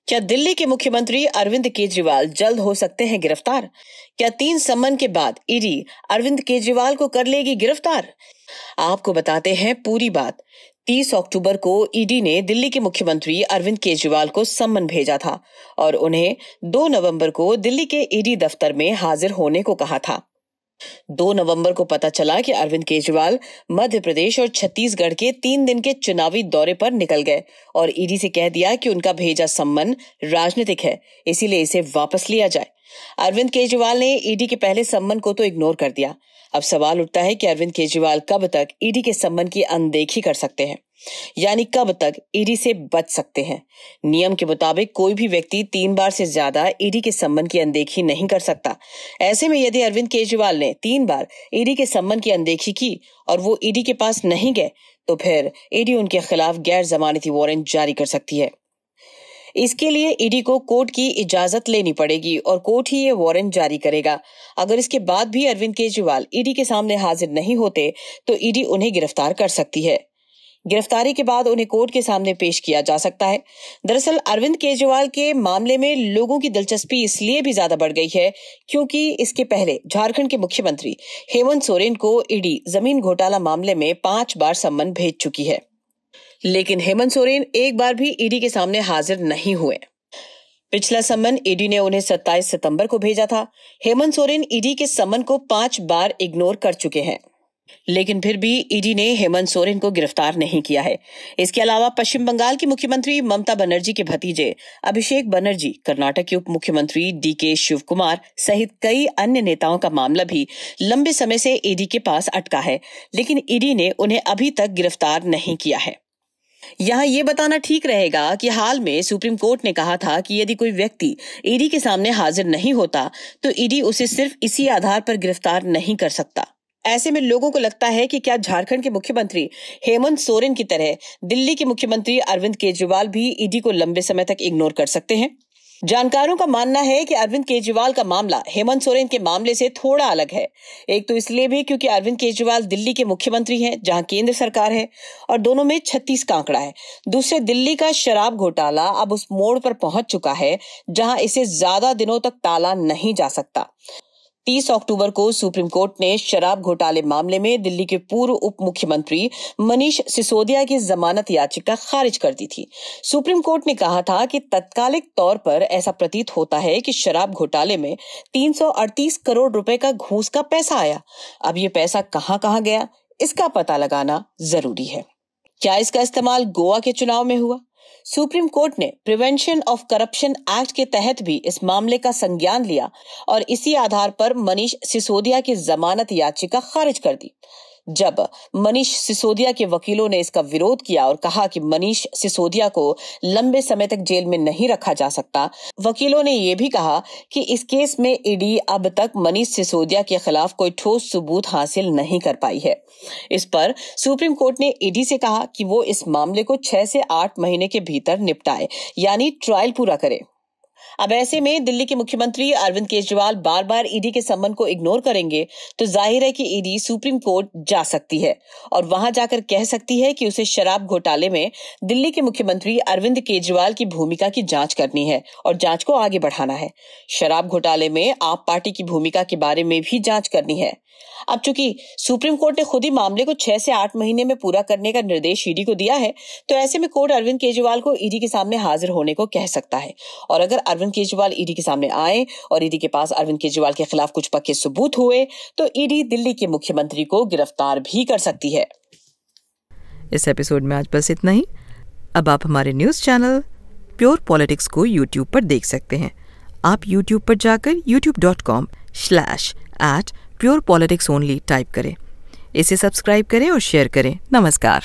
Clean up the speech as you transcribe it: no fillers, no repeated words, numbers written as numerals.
क्या दिल्ली के मुख्यमंत्री अरविंद केजरीवाल जल्द हो सकते हैं गिरफ्तार? क्या 3 सम्मन के बाद ईडी अरविंद केजरीवाल को कर लेगी गिरफ्तार? आपको बताते हैं पूरी बात। 30 अक्टूबर को ईडी ने दिल्ली के मुख्यमंत्री अरविंद केजरीवाल को सम्मन भेजा था और उन्हें 2 नवंबर को दिल्ली के ईडी दफ्तर में हाजिर होने को कहा था। 2 नवंबर को पता चला कि अरविंद केजरीवाल मध्य प्रदेश और छत्तीसगढ़ के 3 दिन के चुनावी दौरे पर निकल गए और ईडी से कह दिया कि उनका भेजा सम्मन राजनीतिक है, इसीलिए इसे वापस लिया जाए। अरविंद केजरीवाल ने ईडी के पहले सम्मन को तो इग्नोर कर दिया। अब सवाल उठता है कि अरविंद केजरीवाल कब तक ईडी के सम्मन की अनदेखी कर सकते हैं, यानी कब तक ईडी से बच सकते हैं। नियम के मुताबिक कोई भी व्यक्ति 3 बार से ज्यादा ईडी के सम्मन की अनदेखी नहीं कर सकता। ऐसे में यदि अरविंद केजरीवाल ने 3 बार ईडी के सम्मन की अनदेखी की और वो ईडी के पास नहीं गए, तो फिर ईडी उनके खिलाफ गैर जमानती वारंट जारी कर सकती है। इसके लिए ईडी को कोर्ट की इजाजत लेनी पड़ेगी और कोर्ट ही ये वारंट जारी करेगा। अगर इसके बाद भी अरविंद केजरीवाल ईडी के सामने हाजिर नहीं होते, तो ईडी उन्हें गिरफ्तार कर सकती है। गिरफ्तारी के बाद उन्हें कोर्ट के सामने पेश किया जा सकता है। दरअसल अरविंद केजरीवाल के मामले में लोगों की दिलचस्पी इसलिए भी ज्यादा बढ़ गई है क्योंकि इसके पहले झारखंड के मुख्यमंत्री हेमंत सोरेन को ईडी जमीन घोटाला मामले में 5 बार सम्मन भेज चुकी है, लेकिन हेमंत सोरेन एक बार भी ईडी के सामने हाजिर नहीं हुए। पिछला सम्मन ईडी ने उन्हें 27 सितंबर को भेजा था। हेमंत सोरेन ईडी के सम्मन को 5 बार इग्नोर कर चुके हैं, लेकिन फिर भी ईडी ने हेमंत सोरेन को गिरफ्तार नहीं किया है। इसके अलावा पश्चिम बंगाल की मुख्यमंत्री ममता बनर्जी के भतीजे अभिषेक बनर्जी, कर्नाटक के उप मुख्यमंत्री डीके शिवकुमार सहित कई अन्य नेताओं का मामला भी लंबे समय से ईडी के पास अटका है, लेकिन ईडी ने उन्हें अभी तक गिरफ्तार नहीं किया है। यहाँ ये बताना ठीक रहेगा कि हाल में सुप्रीम कोर्ट ने कहा था कि यदि कोई व्यक्ति ईडी के सामने हाजिर नहीं होता, तो ईडी उसे सिर्फ इसी आधार पर गिरफ्तार नहीं कर सकता। ऐसे में लोगों को लगता है कि क्या झारखंड के मुख्यमंत्री हेमंत सोरेन की तरह दिल्ली के मुख्यमंत्री अरविंद केजरीवाल भी ईडी को लंबे समय तक इग्नोर कर सकते हैं। जानकारों का मानना है कि अरविंद केजरीवाल का मामला हेमंत सोरेन के मामले से थोड़ा अलग है। एक तो इसलिए भी क्योंकि अरविंद केजरीवाल दिल्ली के मुख्यमंत्री हैं, जहां केंद्र सरकार है और दोनों में 36 का आंकड़ा है। दूसरे, दिल्ली का शराब घोटाला अब उस मोड़ पर पहुंच चुका है जहां इसे ज्यादा दिनों तक टाला नहीं जा सकता। 30 अक्टूबर को सुप्रीम कोर्ट ने शराब घोटाले मामले में दिल्ली के पूर्व उप मुख्यमंत्री मनीष सिसोदिया की जमानत याचिका खारिज कर दी थी। सुप्रीम कोर्ट ने कहा था कि तत्कालिक तौर पर ऐसा प्रतीत होता है कि शराब घोटाले में 338 करोड़ रुपए का घूस का पैसा आया। अब ये पैसा कहां गया, इसका पता लगाना जरूरी है। क्या इसका इस्तेमाल गोवा के चुनाव में हुआ? सुप्रीम कोर्ट ने प्रिवेंशन ऑफ करप्शन एक्ट के तहत भी इस मामले का संज्ञान लिया और इसी आधार पर मनीष सिसोदिया की जमानत याचिका खारिज कर दी। जब मनीष सिसोदिया के वकीलों ने इसका विरोध किया और कहा कि मनीष सिसोदिया को लंबे समय तक जेल में नहीं रखा जा सकता, वकीलों ने यह भी कहा कि इस केस में ईडी अब तक मनीष सिसोदिया के खिलाफ कोई ठोस सबूत हासिल नहीं कर पाई है। इस पर सुप्रीम कोर्ट ने ईडी से कहा कि वो इस मामले को 6 से 8 महीने के भीतर निपटाए, यानी ट्रायल पूरा करे। अब ऐसे में दिल्ली के मुख्यमंत्री अरविंद केजरीवाल बार बार ईडी के सम्मन को इग्नोर करेंगे तो जाहिर है कि ईडी सुप्रीम कोर्ट जा सकती है और वहां जाकर कह सकती है कि उसे शराब घोटाले में दिल्ली के मुख्यमंत्री अरविंद केजरीवाल की भूमिका की जांच करनी है और जांच को आगे बढ़ाना है। शराब घोटाले में आप पार्टी की भूमिका के बारे में भी जांच करनी है। अब चूंकि सुप्रीम कोर्ट ने खुद ही मामले को 6 से 8 महीने में पूरा करने का निर्देश ईडी को दिया है, तो ऐसे में कोर्ट अरविंद केजरीवाल को ईडी के सामने हाजिर होने को कह सकता है। और अगर अरविंद केजरीवाल ईडी के सामने आए और ईडी के पास अरविंद केजरीवाल के खिलाफ कुछ पक्के सबूत हुए, तो ईडी दिल्ली के मुख्यमंत्री को गिरफ्तार भी कर सकती है। इस एपिसोड में आज बस इतना ही। अब आप हमारे न्यूज चैनल प्योर पॉलिटिक्स को यूट्यूब पर देख सकते हैं। आप यूट्यूब पर जाकर youtube.com/@purepoliticsonly टाइप करें। इसे सब्सक्राइब करें और शेयर करें। नमस्कार।